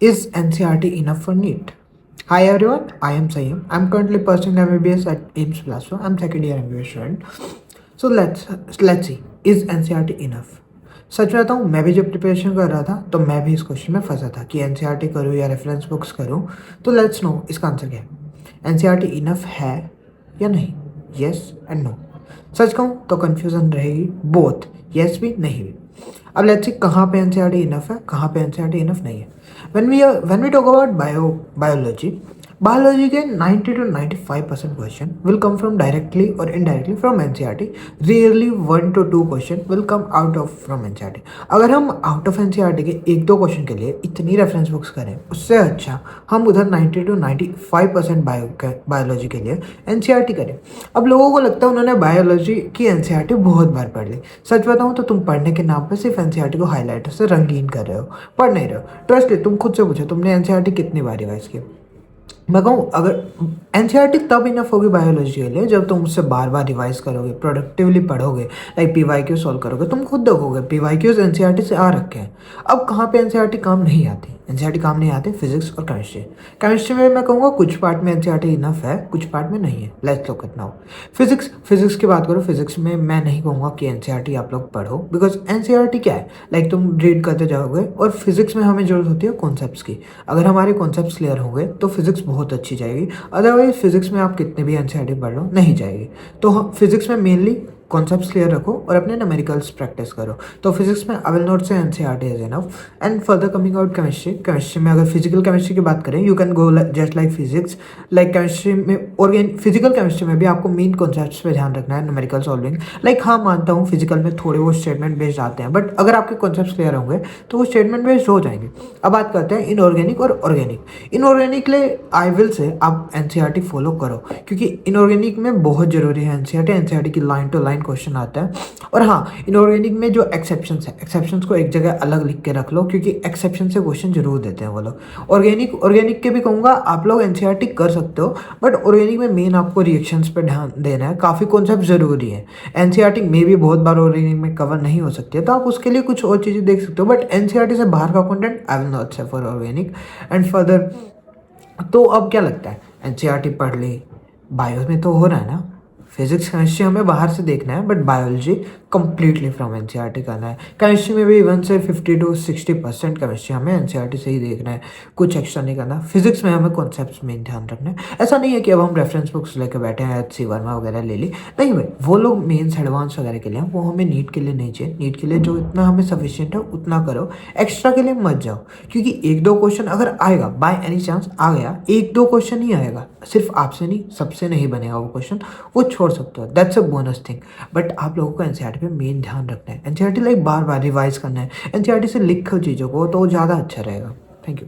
Is NCERT enough for NEET? Hi everyone, I am Sayam. I'm currently pursuing MBBS at AIMS Plazo. I'm second year MBBS student. So let's see, is NCERT enough? सच में बताऊँ, मैं भी जब preparation कर रहा था तो मैं भी इस क्वेश्चन में फंसा था कि एनसीईआरटी करूँ या रेफरेंस बुक्स करूँ. तो लेट्स नो इसका आंसर क्या है. एनसीईआरटी इनफ है या नहीं? Yes and no. सच कहूँ तो कन्फ्यूजन रहेगी, बोथ येस भी नहीं भी. अब लेट्स सी कहाँ पे एनसीईआरटी इनफ है, कहाँ पे एनसीईआरटी इनफ नहीं है. when we talk about biology के 90 to 95% question will come from directly और indirectly from NCERT. Rarely 1 to 2 question will come out of from NCERT. अगर हम आउट ऑफ एनसीईआरटी के 1-2 क्वेश्चन के लिए इतनी रेफरेंस बुक्स करें, उससे अच्छा हम उधर 90 to 95% बायोलॉजी के लिए एनसीईआरटी करें. अब लोगों को लगता है उन्होंने बायोलॉजी की एनसीईआरटी बहुत बार पढ़ ली. सच बताऊँ तो तुम पढ़ने के नाम पर सिर्फ एनसीईआरटी को हाईलाइटर से रंगीन कर रहे हो, पढ़ नहीं रहे हो. ट्रस्ट तुम खुद से पूछो, तुमने एनसीईआरटी कितनी बार रिवाइज की? मैं कहूँ अगर एनसीईआरटी तब इनफ होगी बायोलॉजी के लिए जब तुम उससे बार बार रिवाइज करोगे, प्रोडक्टिवली पढ़ोगे, लाइक पीवाईक्यू सॉल्व करोगे. तुम खुद देखोगे पीवाईक्यूज एनसीईआरटी से आ रखे हैं. अब कहाँ पे एनसीईआरटी काम नहीं आती? एनसीईआरटी काम नहीं आती फिजिक्स और केमिस्ट्री में मैं कहूँगा कुछ पार्ट में एनसीईआरटी इनफ है, कुछ पार्ट में नहीं है. Let's look at now. Physics की बात करो. फिजिक्स में मैं नहीं कहूँगा कि एनसीईआरटी आप लोग पढ़ो, बिकॉज एनसीईआरटी क्या है, लाइक तुम रीड करते जाओगे और फिजिक्स में हमें जरूरत होती है कॉन्सेप्ट्स की. अगर हमारे कॉन्सेप्ट्स क्लियर होंगे तो फिजिक्स बहुत अच्छी जाएगी. अदरवाइज फिजिक्स में आप कितने भी एनसीईआरटी पढ़ लो नहीं जाएगी. तो फिजिक्स में मेनली कॉन्सेप्ट्स क्लियर रखो और अपने न्यूमेरिकल्स प्रैक्टिस करो. तो फिजिक्स में आई विल नॉट से NCERT is enough. And further coming out chemistry में अगर फिजिकल केमिस्ट्री की बात करें, you can go just like physics. Like chemistry में और फिजिकल केमिस्ट्री में भी आपको मेन कॉन्सेप्ट्स पे ध्यान रखना है, न्यूमेरिकल सॉल्विंग. लाइक हाँ मानता हूँ फिजिकल में थोड़े वो स्टेटमेंट बेस्ड आते हैं, बट अगर आपके कॉन्सेप्ट्स क्लियर होंगे तो वो स्टेटमेंट बेस्ड हो जाएंगे. अब बात करते हैं इनऑर्गेनिक और ऑर्गेनिक. इनऑर्गेनिक के लिए आई विल से आप एनसीईआरटी फॉलो करो, क्योंकि इनऑर्गेनिक में बहुत जरूरी है एनसीईआरटी की लाइन टू लाइन क्वेश्चन आता है. और हाँ, इनऑर्गेनिक में जो एक्सेप्शंस है, एक्सेप्शंस को एक जगह अलग लिख के रख लो, क्योंकि एक्सेप्शन से क्वेश्चन जरूर देते हैं वो लोग. ऑर्गेनिक के भी कहूँगा आप लोग एनसीईआरटी कर सकते हो, बट ऑर्गेनिक में मेन आपको रिएक्शंस पे ध्यान देना है. काफ़ी कॉन्सेप्ट जरूरी है. एनसीईआरटी में भी बहुत बार ऑर्गेनिक में कवर नहीं हो सकती है, तो आप उसके लिए कुछ और चीज़ें देख सकते हो. बट एनसीईआरटी से बाहर का कंटेंट आई विल नॉट से फॉर ऑर्गेनिक एंड फर्दर. तो अब क्या लगता है, एनसीईआरटी पढ़ ली, बायो में तो हो रहा है ना, फिजिक्स केमिस्ट्री हमें बाहर से देखना है, but biology completely from NCERT करना है. केमिस्ट्री में भी 1 से 50 to 60% केमिस्ट्री हमें एनसीईआरटी से ही देखना है, कुछ एक्स्ट्रा नहीं करना. फिजिक्स में हमें कॉन्सेप्ट्स में ध्यान रखना है. ऐसा नहीं है कि अब हम रेफरेंस बुक्स लेकर बैठे हैं, HC वर्मा वगैरह ले ली, नहीं भाई. वो लोग मेन्स एडवांस वगैरह के लिए, वो हमें नीट के लिए नहीं चाहिए. नीट के लिए जो इतना हमें सफिशियंट है उतना करो, एक्स्ट्रा के लिए मत जाओ. क्योंकि 1-2 क्वेश्चन अगर आएगा, बाय एनी चांस आ गया, 1-2 क्वेश्चन ही आएगा, सिर्फ आपसे नहीं सबसे नहीं बनेगा वो क्वेश्चन, वो छोड़ सकते हो. That's a bonus thing. But आप लोगों को एनसीईआरटी पे मेन ध्यान रखना है. एनसीईआरटी लाइक बार बार रिवाइज करना है. एनसीईआरटी से लिखो चीज़ों को तो ज़्यादा अच्छा रहेगा. Thank you.